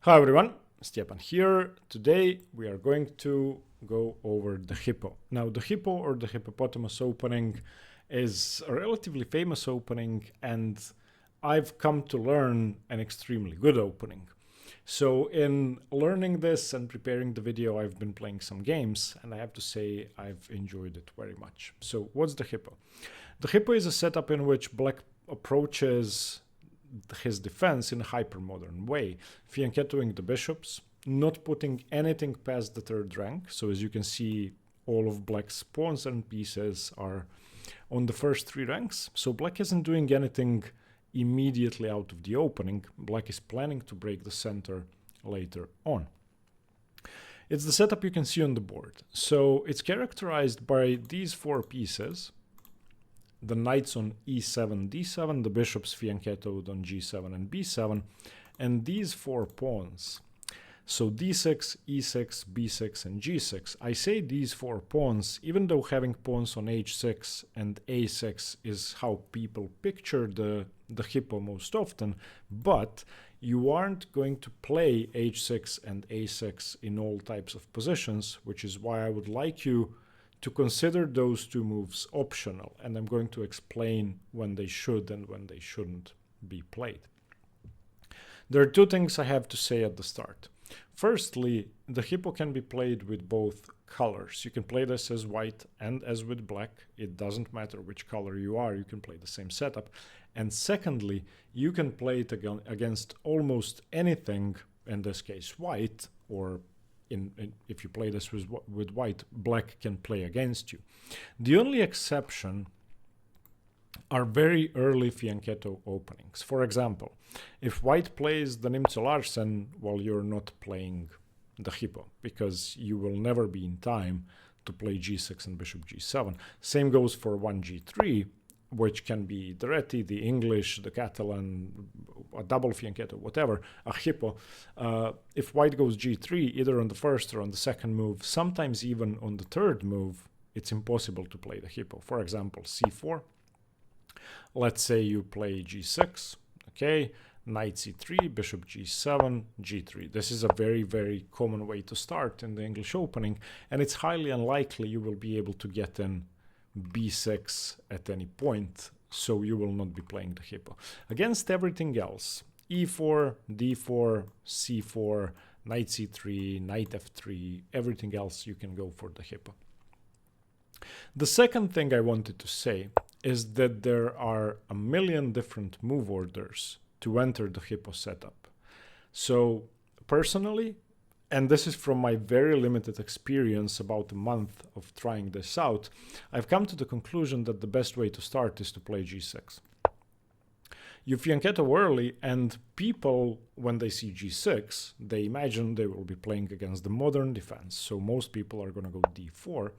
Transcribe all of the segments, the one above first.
Hi everyone, Stepan here. Today we are going to go over the Hippo. Now the Hippo, or the Hippopotamus Opening, is a relatively famous opening, and I've come to learn an extremely good opening. So in learning this and preparing the video, I've been playing some games, and I have to say I've enjoyed it very much. So what's the Hippo? The Hippo is a setup in which black approaches his defense in a hyper-modern way, fianchettoing the bishops, not putting anything past the third rank. So as you can see, all of black's pawns and pieces are on the first three ranks. So black isn't doing anything immediately out of the opening. Black is planning to break the center later on. It's the setup you can see on the board. So it's characterized by these four pieces: the knights on e7, d7, the bishops fianchettoed on g7 and b7, and these four pawns. So d6, e6, b6, and g6. I say these four pawns, even though having pawns on h6 and a6 is how people picture the Hippo most often, but you aren't going to play h6 and a6 in all types of positions, which is why I would like you to consider those two moves optional, and I'm going to explain when they should and when they shouldn't be played. There are two things I have to say at the start. Firstly, the Hippo can be played with both colors. You can play this as white and as with black. It doesn't matter which color you are, you can play the same setup. And secondly, you can play it against almost anything, in this case white, or if you play this with white, black can play against you. The only exception are very early fianchetto openings. For example, if white plays the Nimzo Larsen while you're not playing the Hippo, because you will never be in time to play g6 and bishop g7. Same goes for 1g3, which can be the Reti, the English, the Catalan, a double fianchetto, whatever, a Hippo. If white goes g3, either on the first or on the second move, sometimes even on the third move, it's impossible to play the Hippo. For example, c4. Let's say you play g6, okay, knight c3, bishop g7, g3. This is a very, very common way to start in the English opening, and it's highly unlikely you will be able to get in b6 at any point, so you will not be playing the Hippo. Against everything else, e4, d4, c4, knight c3, knight f3, everything else, you can go for the Hippo. The second thing I wanted to say is that there are a million different move orders to enter the Hippo setup. So personally, and this is from my very limited experience, about a month of trying this out, I've come to the conclusion that the best way to start is to play g6. You fianchetto early, and people, when they see g6, they imagine they will be playing against the modern defense. So most people are going to go d4.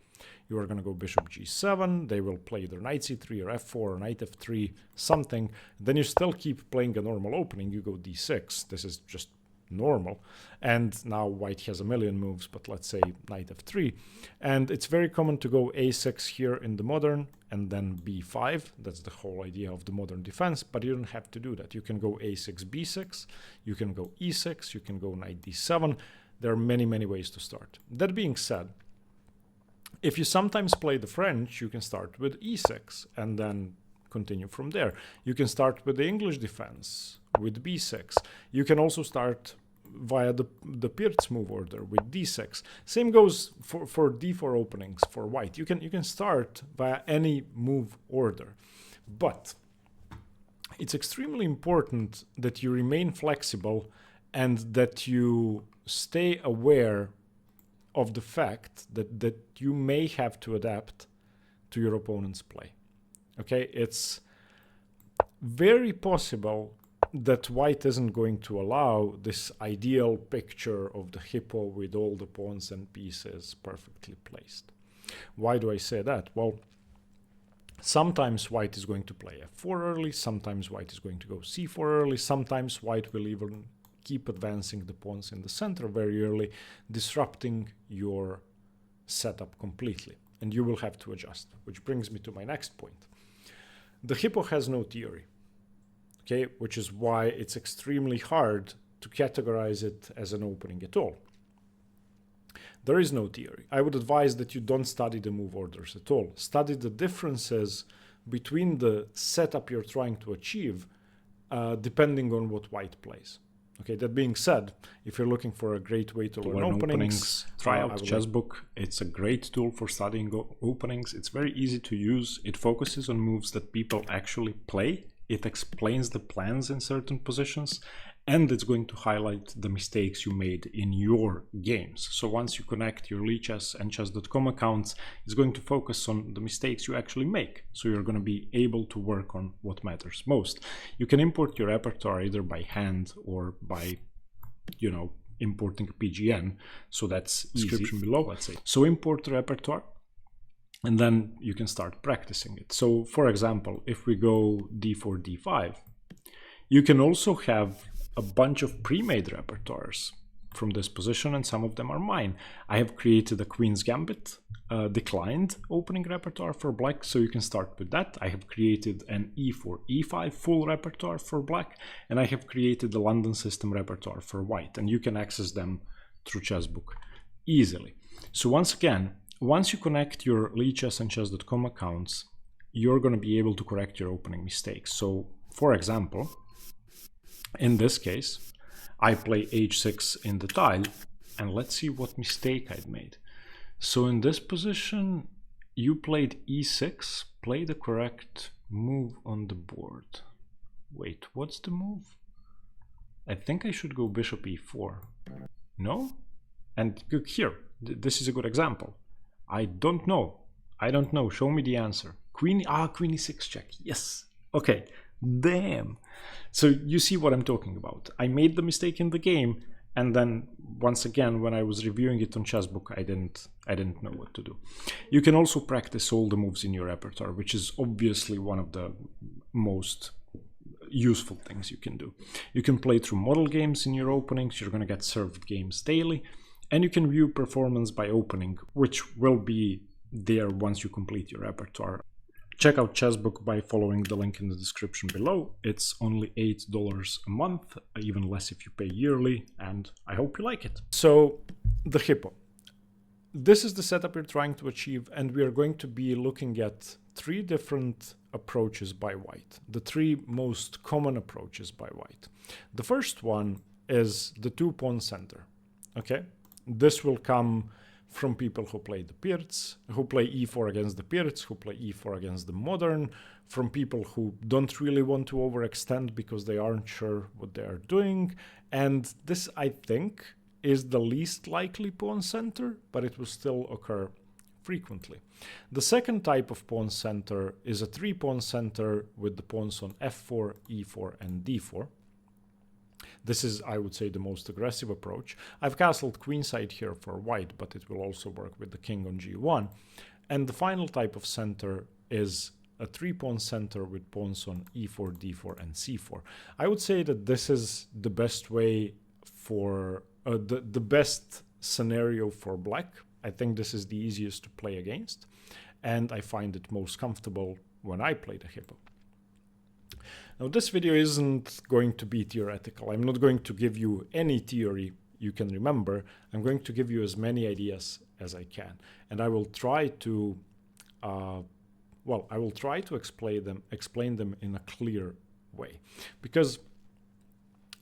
You are going to go bishop g7. They will play either knight c3 or f4 or knight f3, something. Then you still keep playing a normal opening. You go d6. This is just normal, and now white has a million moves, but let's say knight f3, and it's very common to go a6 here in the modern and then b5. That's the whole idea of the modern defense, but you don't have to do that. You can go a6 b6, you can go e6, you can go knight d7. There are many ways to start. That being said, if you sometimes play the French, you can start with e6 and then continue from there. You can start with the English defense with b6. You can also start via the Pirtz move order with d6. Same goes for d4 openings for white. You can start via any move order, but it's extremely important that you remain flexible and that you stay aware of the fact that you may have to adapt to your opponent's play. Okay, it's very possible that white isn't going to allow this ideal picture of the Hippo with all the pawns and pieces perfectly placed. Why do I say that? Well, sometimes white is going to play f4 early, sometimes white is going to go c4 early, sometimes white will even keep advancing the pawns in the center very early, disrupting your setup completely, and you will have to adjust, which brings me to my next point. The Hippo has no theory, okay, which is why it's extremely hard to categorize it as an opening at all. There is no theory. I would advise that you don't study the move orders at all. Study the differences between the setup you're trying to achieve, depending on what white plays. Okay, that being said, if you're looking for a great way to learn openings, try out Chessbook. It's a great tool for studying openings. It's very easy to use. It focuses on moves that people actually play. It explains the plans in certain positions, and it's going to highlight the mistakes you made in your games. So once you connect your Lichess and Chess.com accounts, it's going to focus on the mistakes you actually make. So you're going to be able to work on what matters most. You can import your repertoire either by hand or by, importing a PGN. So that's description below, let's say. So import the repertoire, and then you can start practicing it. So for example, if we go d4, d5, you can also have a bunch of pre-made repertoires from this position, and some of them are mine. I have created a Queen's Gambit declined opening repertoire for black, so you can start with that. I have created an e4, e5 full repertoire for black, and I have created the London system repertoire for white, and you can access them through Chessbook easily. So once again, once you connect your Lichess and Chess.com accounts, you're going to be able to correct your opening mistakes. So for example, in this case, I play h6 in the tile, and let's see what mistake I'd made. So in this position, you played e6, play the correct move on the board. Wait, what's the move? I think I should go bishop e4. No? And here, this is a good example. I don't know. I don't know. Show me the answer. Queen e6 check. Yes. Okay. Damn. So you see what I'm talking about. I made the mistake in the game, and then once again, when I was reviewing it on Chessbook, I didn't know what to do. You can also practice all the moves in your repertoire, which is obviously one of the most useful things you can do. You can play through model games in your openings. You're going to get served games daily, and you can view performance by opening, which will be there once you complete your repertoire. Check out Chessbook by following the link in the description below. It's only $8 a month, even less if you pay yearly, and I hope you like it. So, the Hippo. This is the setup you're trying to achieve, and we are going to be looking at 3 different approaches by white. The 3 most common approaches by white. The first one is the 2-pawn center. Okay? This will come from people who play the Pirts, who play e4 against the Pirts, who play e4 against the modern, from people who don't really want to overextend because they aren't sure what they are doing. And this, I think, is the least likely pawn center, but it will still occur frequently. The second type of pawn center is a 3-pawn center with the pawns on f4, e4, and d4. This is, I would say, the most aggressive approach. I've castled queenside here for white, but it will also work with the king on g1. And the final type of center is a 3-pawn center with pawns on e4, d4, and c4. I would say that this is the best way for the best scenario for black. I think this is the easiest to play against, and I find it most comfortable when I play the Hippo. Now, this video isn't going to be theoretical. I'm not going to give you any theory you can remember. I'm going to give you as many ideas as I can, and I will try to, explain them in a clear way, because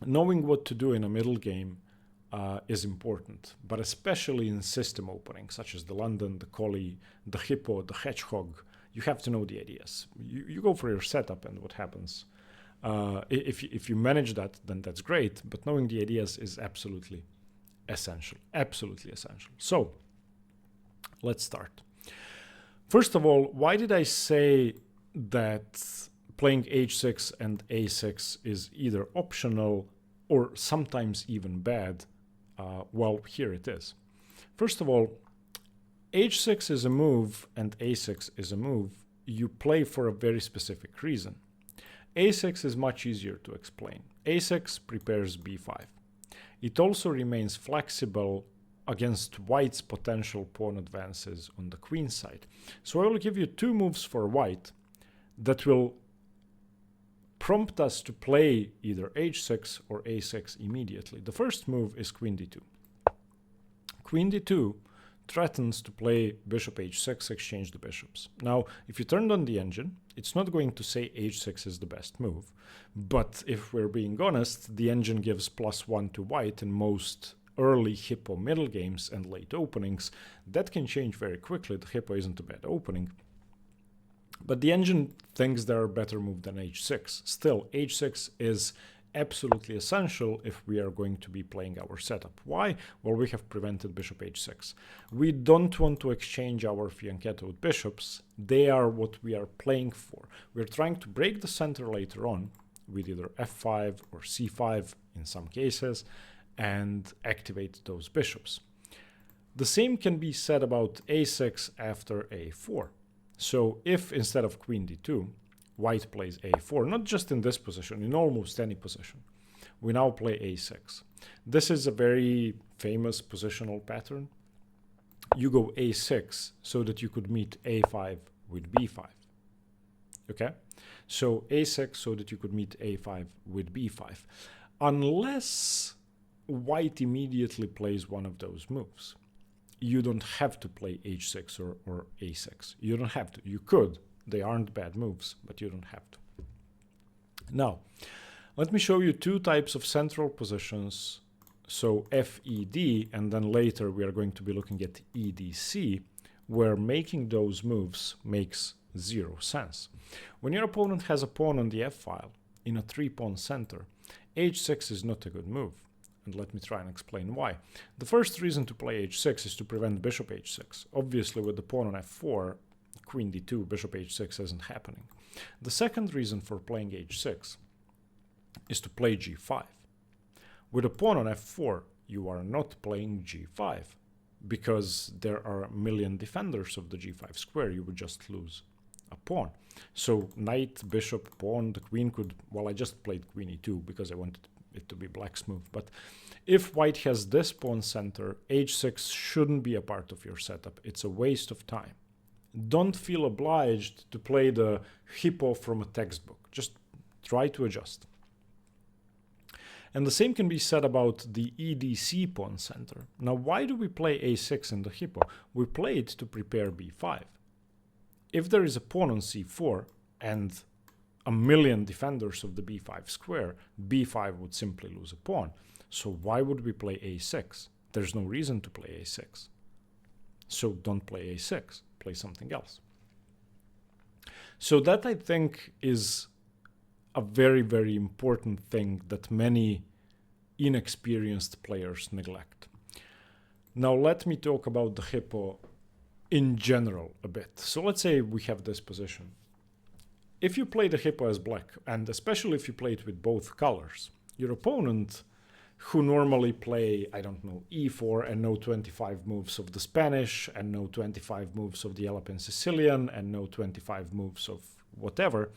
knowing what to do in a middle game is important, but especially in system openings such as the London, the Collie, the Hippo, the Hedgehog. You have to know the ideas. You go for your setup, and what happens. If you manage that, then that's great, but knowing the ideas is absolutely essential. Absolutely essential. So, let's start. First of all, why did I say that playing h6 and a6 is either optional or sometimes even bad? Well, here it is. First of all, h6 is a move and a6 is a move you play for a very specific reason. a6 is much easier to explain. a6 prepares b5. It also remains flexible against white's potential pawn advances on the queen side. So I will give you 2 moves for white that will prompt us to play either h6 or a6 immediately. The first move is queen d2. Queen d2 threatens to play bishop h6, exchange the bishops. Now, if you turned on the engine, it's not going to say h6 is the best move, but if we're being honest, the engine gives +1 to white in most early Hippo middle games and late openings. That can change very quickly. The Hippo isn't a bad opening, but the engine thinks they're a better move than h6. Still, h6 is absolutely essential if we are going to be playing our setup. Why? Well, we have prevented bishop h6. We don't want to exchange our fianchettoed bishops. They are what we are playing for. We're trying to break the center later on with either f5 or c5 in some cases and activate those bishops. The same can be said about a6 after a4. So if instead of queen d2, white plays a4, not just in this position, in almost any position, we now play a6. This is a very famous positional pattern. You go a6 so that you could meet a5 with b5. Okay? So a6 so that you could meet a5 with b5. Unless white immediately plays one of those moves, you don't have to play h6 or a6. You don't have to. You could. They aren't bad moves, but you don't have to. Now, let me show you two types of central positions. So FED, and then later we are going to be looking at EDC, where making those moves makes zero sense. When your opponent has a pawn on the f-file in a 3-pawn center, h6 is not a good move. And let me try and explain why. The first reason to play h6 is to prevent bishop h6. Obviously, with the pawn on f4, queen d2, bishop h6 isn't happening. The second reason for playing h6 is to play g5. With a pawn on f4, you are not playing g5 because there are a million defenders of the g5 square. You would just lose a pawn. So knight, bishop, pawn, the queen could, well, I just played queen e2 because I wanted it to be black's move. But if white has this pawn center, h6 shouldn't be a part of your setup. It's a waste of time. Don't feel obliged to play the Hippo from a textbook. Just try to adjust. And the same can be said about the EDC pawn center. Now, why do we play a6 in the Hippo? We play it to prepare b5. If there is a pawn on c4 and a million defenders of the b5 square, b5 would simply lose a pawn. So why would we play a6? There's no reason to play a6. So don't play a6. Play something else. So that, I think, is a very, very important thing that many inexperienced players neglect. Now let me talk about the Hippo in general a bit. So let's say we have this position. If you play the Hippo as black, and especially if you play it with both colors, your opponent, who normally play, I don't know, e4 and know 25 moves of the Spanish and know 25 moves of the Alpine Sicilian and know 25 moves of whatever,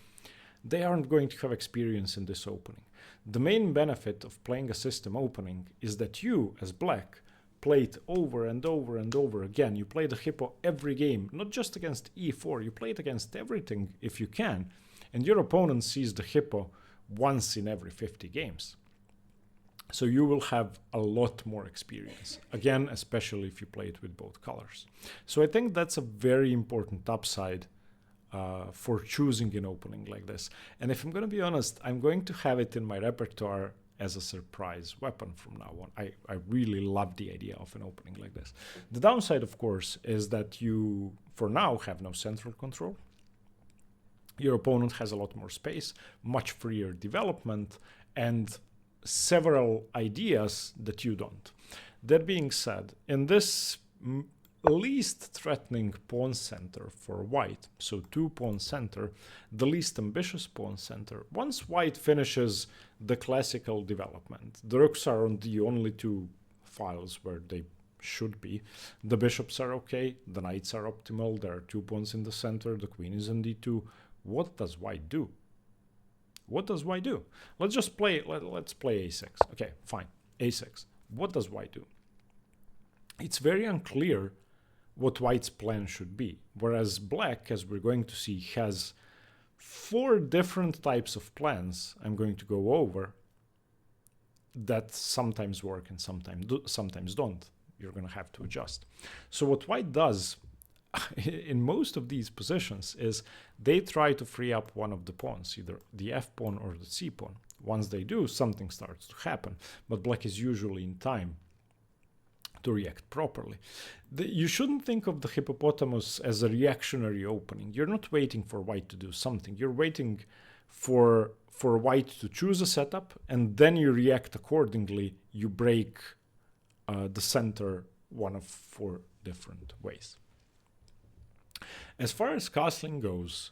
they aren't going to have experience in this opening. The main benefit of playing a system opening is that you, as black, play it over and over and over again. You play the Hippo every game, not just against e4, you play it against everything if you can, and your opponent sees the Hippo once in every 50 games. So you will have a lot more experience, again, especially if you play it with both colors. So I think that's a very important upside for choosing an opening like this. And if I'm going to be honest, I'm going to have it in my repertoire as a surprise weapon from now on. I really love the idea of an opening like this. The downside, of course, is that you, for now, have no central control. Your opponent has a lot more space, much freer development, and several ideas that you don't. That being said, in this least threatening pawn center for white, so 2-pawn center, the least ambitious pawn center, once white finishes the classical development, the rooks are on the only two files where they should be, the bishops are okay, the knights are optimal, there are 2 pawns in the center, the queen is in d2. What does white do? What does white do? Let's just play, let's play a6. Okay, fine, a6. What does white do? It's very unclear what white's plan should be, whereas black, as we're going to see, has 4 different types of plans I'm going to go over that sometimes work and sometimes don't. You're going to have to adjust. So what white does in most of these positions is they try to free up one of the pawns, either the f pawn or the c pawn. Once they do, something starts to happen, but black is usually in time to react properly. You shouldn't think of the hippopotamus as a reactionary opening. You're not waiting for white to do something. You're waiting for white to choose a setup, and then you react accordingly. You break the center one of 4 different ways. As far as castling goes,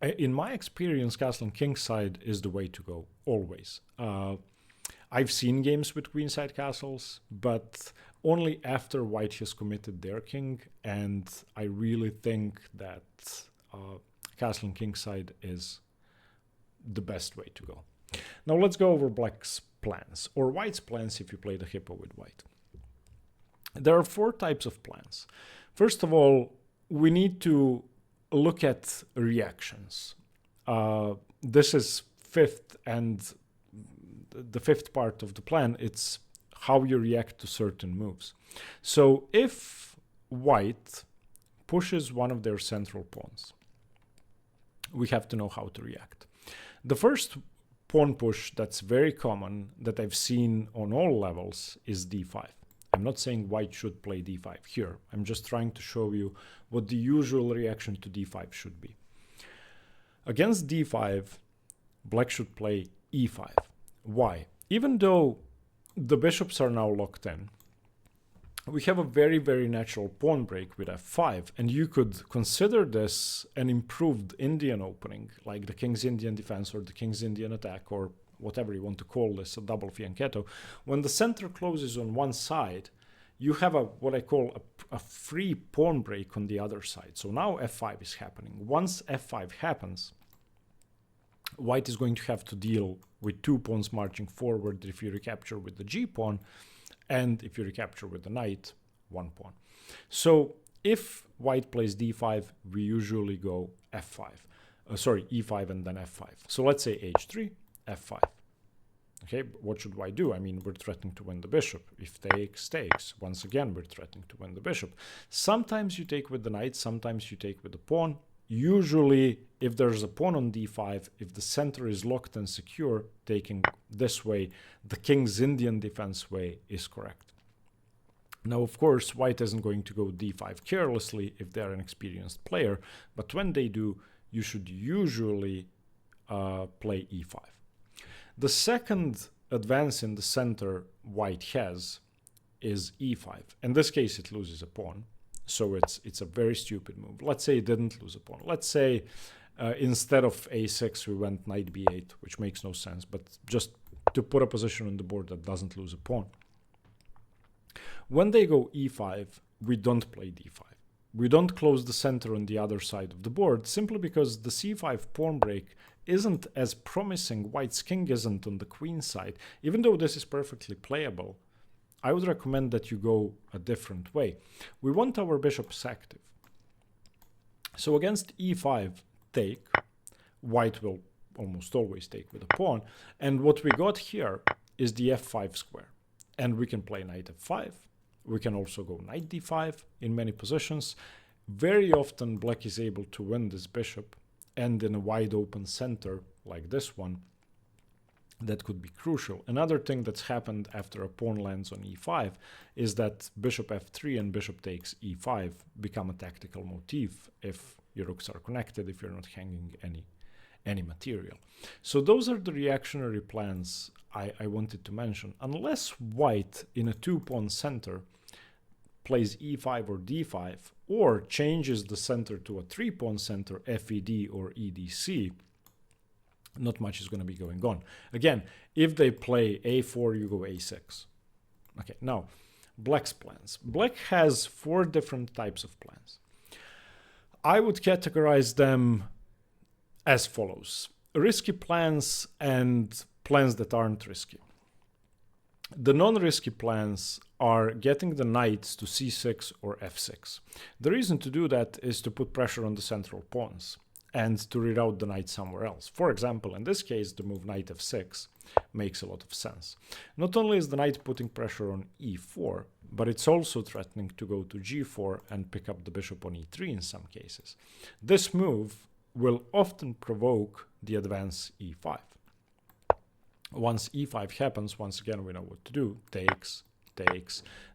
in my experience, castling kingside is the way to go, always. I've seen games with queenside castles, but only after white has committed their king, and I really think that castling kingside is the best way to go. Now let's go over black's plans, or white's plans if you play the hippo with white. There are 4 types of plans. First of all, we need to look at reactions. This is 5th, and the 5th part of the plan, it's how you react to certain moves. So if white pushes one of their central pawns, we have to know how to react. The first pawn push that's very common that I've seen on all levels is d5. I'm not saying white should play d5 here. I'm just trying to show you what the usual reaction to d5 should be. Against d5, black should play e5. Why? Even though the bishops are now locked in, we have a very, very natural pawn break with f5, and you could consider this an improved Indian opening, like the King's Indian defense or the King's Indian attack, or whatever you want to call this, a double fianchetto. When the center closes on one side, you have what I call a free pawn break on the other side. So now f5 is happening. Once f5 happens, white is going to have to deal with 2 pawns marching forward if you recapture with the g pawn, and if you recapture with the knight, 1 pawn. So if white plays d5, we usually go f5. E5 and then f5. So let's say h3, f5. Okay, what should white do? I mean, we're threatening to win the bishop. If takes, once again, we're threatening to win the bishop. Sometimes you take with the knight, sometimes you take with the pawn. Usually, if there's a pawn on d5, if the center is locked and secure, taking this way, the King's Indian defense way is correct. Now, of course, white isn't going to go d5 carelessly if they're an experienced player, but when they do, you should usually play e5. The second advance in the center white has is e5. In this case, it loses a pawn. So it's a very stupid move. Let's say it didn't lose a pawn. Let's say instead of a6, we went knight b8, which makes no sense, but just to put a position on the board that doesn't lose a pawn. When they go e5, we don't play d5. We don't close the center on the other side of the board, simply because the c5 pawn break isn't as promising. White's king isn't on the queen side. Even though this is perfectly playable, I would recommend that you go a different way. We want our bishops active. So against e5 take, white will almost always take with a pawn. And what we got here is the f5 square. And we can play knight f5. We can also go knight d5 in many positions. Very often black is able to win this bishop, and in a wide open center like this one, that could be crucial. Another thing that's happened after a pawn lands on e5 is that bishop f3 and bishop takes e5 become a tactical motif if your rooks are connected, if you're not hanging any material. So those are the reactionary plans I wanted to mention. Unless white in a 2-pawn center plays e5 or d5, or changes the center to a 3-pawn center, fed or edc, not much is going to be going on. Again, if they play a4, you go a6. Okay, now, black's plans. Black has 4 different types of plans. I would categorize them as follows: risky plans and plans that aren't risky. The non-risky plans are getting the knights to c6 or f6. The reason to do that is to put pressure on the central pawns. and to reroute the knight somewhere else. For example, in this case, the move knight f6 makes a lot of sense. Not only is the knight putting pressure on e4, but it's also threatening to go to g4 and pick up the bishop on e3 in some cases. This move will often provoke the advance e5. Once e5 happens, once again, we know what to do. Takes.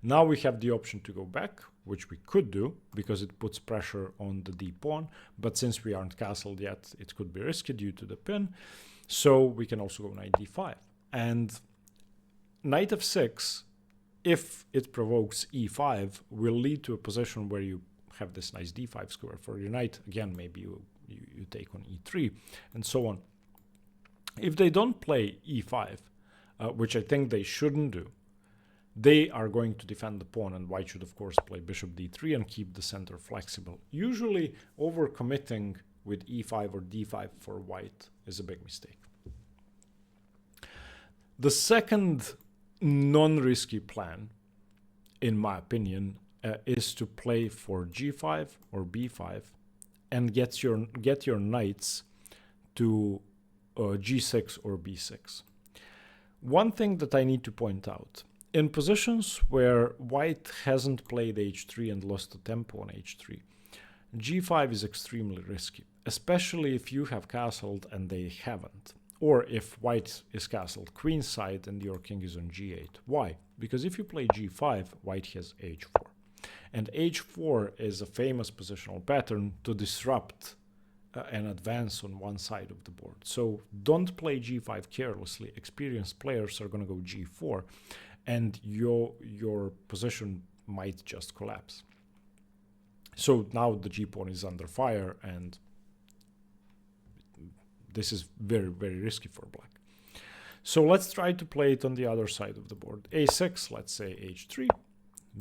Now we have the option to go back, which we could do because it puts pressure on the d pawn. But since we aren't castled yet, it could be risky due to the pin. So we can also go knight d5. And knight f6, if it provokes e5, will lead to a position where you have this nice d5 square for your knight. Again, maybe you take on e3 and so on. If they don't play e5, which I think they shouldn't do, they are going to defend the pawn, and white should of course play bishop d3 and keep the center flexible. Usually overcommitting with e5 or d5 for white is a big mistake. The second non-risky plan, in my opinion, is to play for g5 or b5 and get your knights to g6 or b6. One thing that I need to point out, in positions where white hasn't played h3 and lost the tempo on h3, g5 is extremely risky, especially if you have castled and they haven't, or if white is castled queenside and your king is on g8. Why? Because if you play g5, white has h4. And h4 is a famous positional pattern to disrupt an advance on one side of the board. So don't play g5 carelessly. Experienced players are going to go g4, and your position might just collapse. So now the g pawn is under fire, and this is very, very risky for black. So let's try to play it on the other side of the board. a6, let's say h3,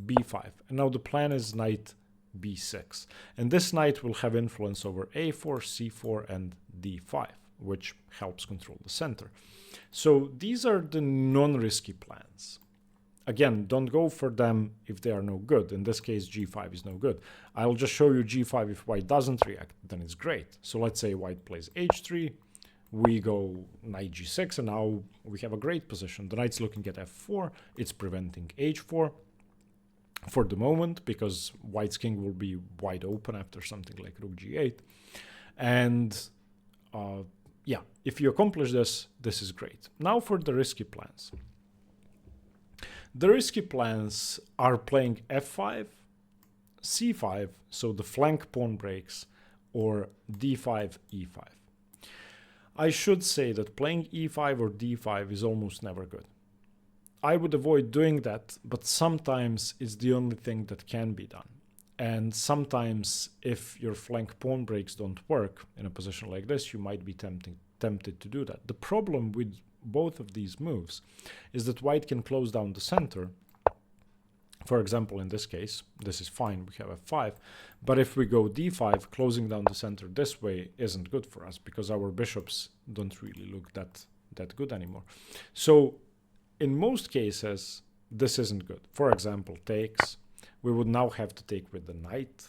b5. And now the plan is knight b6. And this knight will have influence over a4, c4, and d5, which helps control the center. So these are the non-risky plans. Again, don't go for them if they are no good. In this case, g5 is no good. I'll just show you g5 if white doesn't react, then it's great. So let's say white plays h3, we go knight g6, and now we have a great position. The knight's looking at f4, it's preventing h4 for the moment, because white's king will be wide open after something like rook g8. And yeah, if you accomplish this, this is great. Now for the risky plans. The risky plans are playing f5, c5, so the flank pawn breaks, or d5, e5. I should say that playing e5 or d5 is almost never good. I would avoid doing that, but sometimes it's the only thing that can be done. And sometimes if your flank pawn breaks don't work in a position like this, you might be tempted to do that. The problem with both of these moves is that white can close down the center. For example, in this case, this is fine, we have f5, but if we go d5, closing down the center this way isn't good for us because our bishops don't really look that good anymore. So in most cases, this isn't good. For example, takes, we would now have to take with the knight,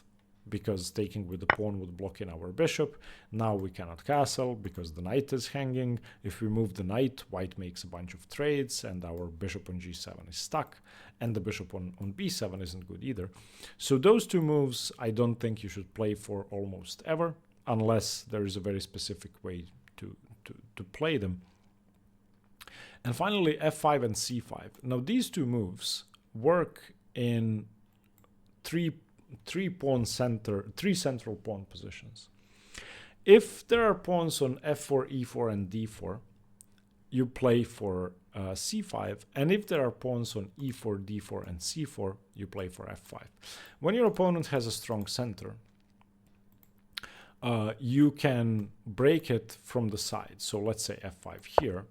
because taking with the pawn would block in our bishop. Now we cannot castle because the knight is hanging. If we move the knight, white makes a bunch of trades and our bishop on g7 is stuck, and the bishop on b7 isn't good either. So those two moves I don't think you should play for almost ever, unless there is a very specific way to play them. And finally, f5 and c5. Now these two moves work in three central pawn positions. If there are pawns on f4, e4, and d4, you play for c5, and if there are pawns on e4, d4, and c4, you play for f5. When your opponent has a strong center, you can break it from the side. So let's say f5 here,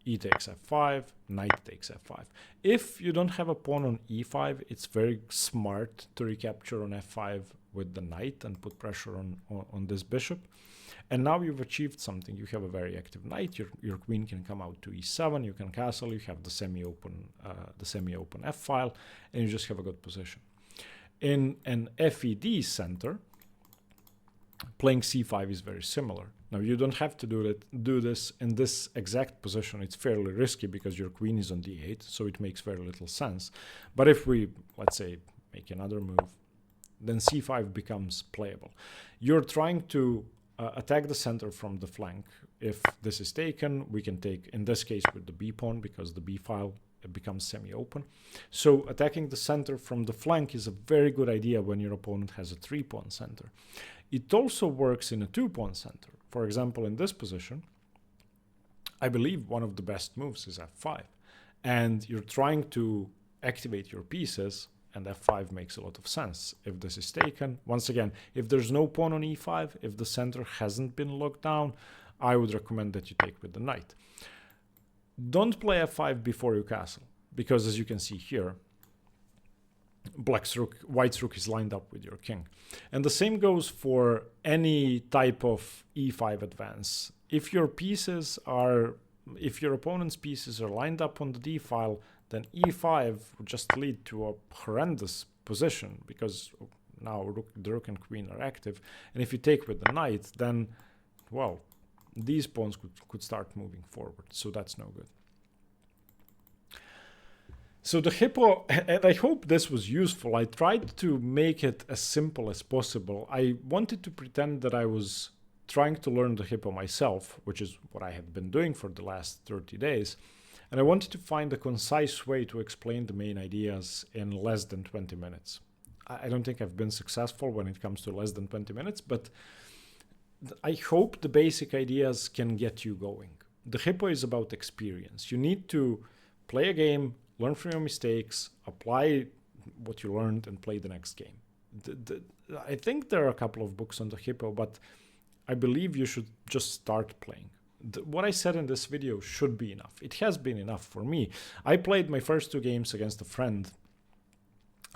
e takes f5, knight takes f5. If you don't have a pawn on e5, it's very smart to recapture on f5 with the knight and put pressure on this bishop. And now you've achieved something. You have a very active knight. Your queen can come out to e7. You can castle. You have the semi-open f file, and you just have a good position. In an FED center, playing c5 is very similar. Now you don't have to do this in this exact position. It's fairly risky because your queen is on d8, so it makes very little sense. But if we, let's say, make another move, then c5 becomes playable. You're trying to attack the center from the flank. If this is taken, we can take, in this case, with the b pawn, because the b file becomes semi-open. So attacking the center from the flank is a very good idea when your opponent has a 3-pawn center. It also works in a 2-pawn center. For example, in this position, I believe one of the best moves is f5. And you're trying to activate your pieces, and f5 makes a lot of sense. If this is taken, once again, if there's no pawn on e5, if the center hasn't been locked down, I would recommend that you take with the knight. Don't play f5 before you castle, because as you can see here, white's rook is lined up with your king. And the same goes for any type of e5 advance. If your opponent's pieces are lined up on the d file, then e5 would just lead to a horrendous position, because now the rook and queen are active. And if you take with the knight, then, well, these pawns could start moving forward, so that's no good. So the Hippo, and I hope this was useful. I tried to make it as simple as possible. I wanted to pretend that I was trying to learn the Hippo myself, which is what I have been doing for the last 30 days. And I wanted to find a concise way to explain the main ideas in less than 20 minutes. I don't think I've been successful when it comes to less than 20 minutes, but I hope the basic ideas can get you going. The Hippo is about experience. You need to play a game, learn from your mistakes, apply what you learned, and play the next game. I think there are a couple of books on the Hippo, but I believe you should just start playing. What I said in this video should be enough. It has been enough for me. I played my first 2 games against a friend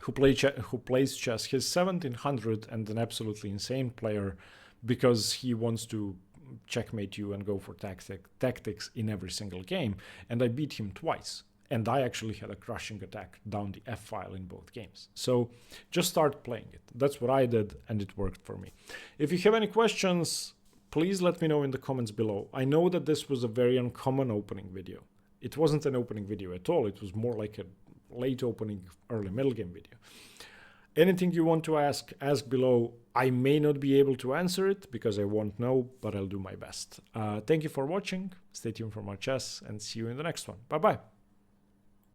who plays chess. He's 1700 and an absolutely insane player because he wants to checkmate you and go for tactics in every single game. And I beat him twice. And I actually had a crushing attack down the f file in both games. So just start playing it. That's what I did, and it worked for me. If you have any questions, please let me know in the comments below. I know that this was a very uncommon opening video. It wasn't an opening video at all. It was more like a late opening, early middle game video. Anything you want to ask below. I may not be able to answer it because I won't know, but I'll do my best. Thank you for watching. Stay tuned for more chess and see you in the next one. Bye-bye.